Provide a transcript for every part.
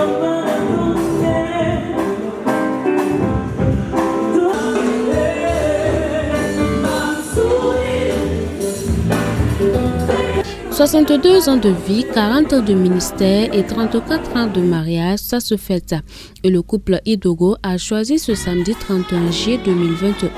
« 62 ans de vie, 40 ans de ministère et 34 ans de mariage, ça se fête. » Et le couple Idogo a choisi ce samedi 31 juillet 2021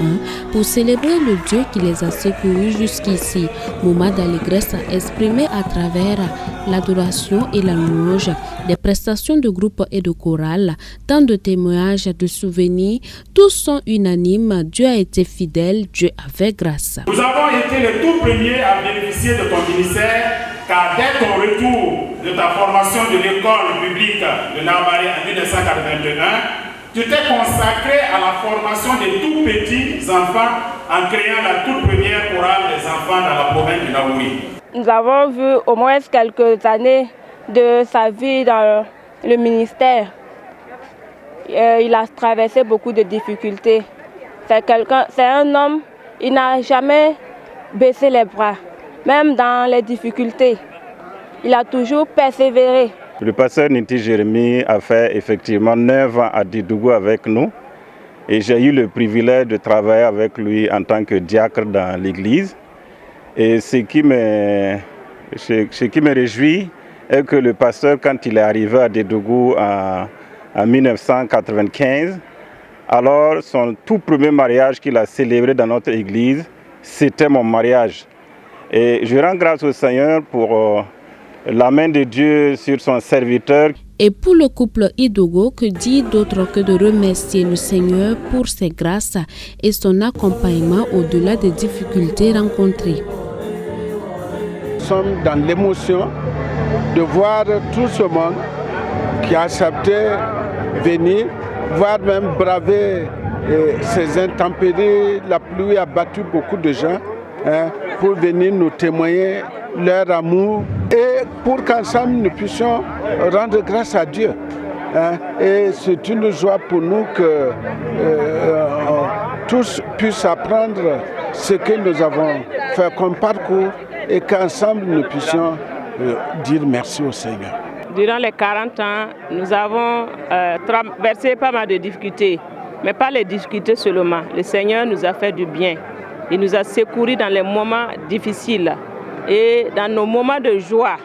pour célébrer le Dieu qui les a secourus jusqu'ici. Moment d'allégresse exprimé à travers l'adoration et la louange, des prestations de groupe et de chorale, tant de témoignages, de souvenirs, tous sont unanimes. Dieu a été fidèle, Dieu avait grâce. Nous avons été les tout premiers à bénéficier de ton ministère, car dès ton retour de ta formation de l'école publique de Navarre en 1981, tu t'es consacré à la formation des tout petits enfants en créant la toute première chorale des enfants dans la province de Naouri. Nous avons vu au moins quelques années de sa vie dans le ministère. Il a traversé beaucoup de difficultés. C'est un homme, il n'a jamais baissé les bras, même dans les difficultés. Il a toujours persévéré. Le pasteur Niti Jérémie a fait effectivement 9 ans à Didougou avec nous. Et j'ai eu le privilège de travailler avec lui en tant que diacre dans l'église. Et ce qui me réjouit est que le pasteur, quand il est arrivé à Didougou en 1995, alors son tout premier mariage qu'il a célébré dans notre église, c'était mon mariage. Et je rends grâce au Seigneur pour la main de Dieu sur son serviteur. Et pour le couple Idogo, que dit d'autre que de remercier le Seigneur pour ses grâces et son accompagnement au-delà des difficultés rencontrées. Nous sommes dans l'émotion de voir tout ce monde qui a accepté venir, voire même braver ces intempéries. La pluie a battu beaucoup de gens pour venir nous témoigner leur amour et pour qu'ensemble nous puissions rendre grâce à Dieu. Et c'est une joie pour nous que tous puissent apprendre ce que nous avons fait comme parcours et qu'ensemble nous puissions dire merci au Seigneur. Durant les 40 ans, nous avons traversé pas mal de difficultés, mais pas les difficultés seulement. Le Seigneur nous a fait du bien. Il nous a secourus dans les moments difficiles et dans nos moments de joie.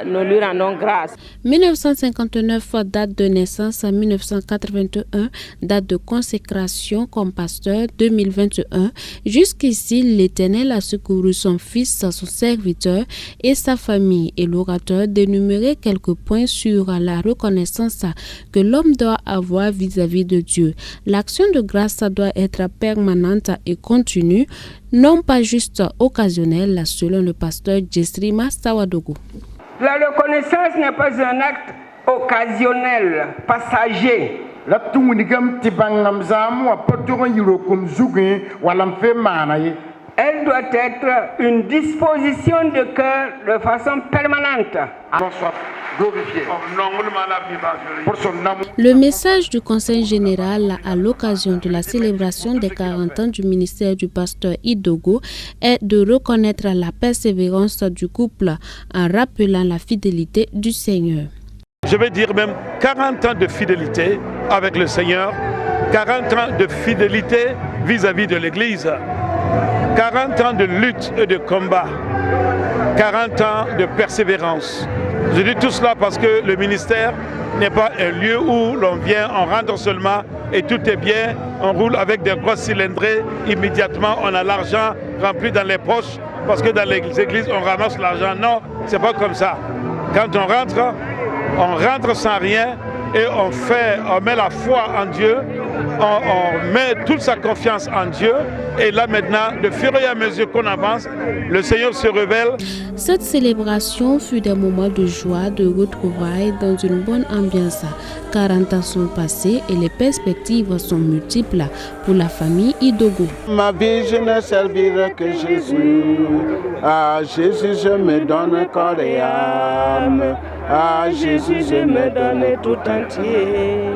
Nous lui rendons grâce. 1959, date de naissance, 1981, date de consécration comme pasteur, 2021. Jusqu'ici, l'Éternel a secouru son fils, son serviteur et sa famille. Et l'orateur d'énumérer quelques points sur la reconnaissance que l'homme doit avoir vis-à-vis de Dieu. L'action de grâce doit être permanente et continue, non pas juste occasionnelle, selon le pasteur Jesrima Sawadogo. La reconnaissance n'est pas un acte occasionnel, passager. Elle doit être une disposition de cœur de façon permanente. Le message du Conseil général à l'occasion de la célébration des 40 ans du ministère du pasteur Idogo est de reconnaître la persévérance du couple en rappelant la fidélité du Seigneur. Je vais dire même 40 ans de fidélité avec le Seigneur, 40 ans de fidélité vis-à-vis de l'Église, 40 ans de lutte et de combat, 40 ans de persévérance. Je dis tout cela parce que le ministère n'est pas un lieu où l'on vient, on rentre seulement et tout est bien, on roule avec des grosses cylindrées, immédiatement on a l'argent rempli dans les poches parce que dans les églises on ramasse l'argent. Non, c'est pas comme ça. Quand on rentre sans rien et on met la foi en Dieu, on met toute sa confiance en Dieu. Et là maintenant, de fur et à mesure qu'on avance, le Seigneur se révèle. Cette célébration fut des moments de joie, de retrouvailles dans une bonne ambiance. 40 ans sont passés et les perspectives sont multiples pour la famille Idogo. Ma vie, je ne servirai que Jésus. À Jésus, je me donne corps et âme. À Jésus, je me donne tout entier.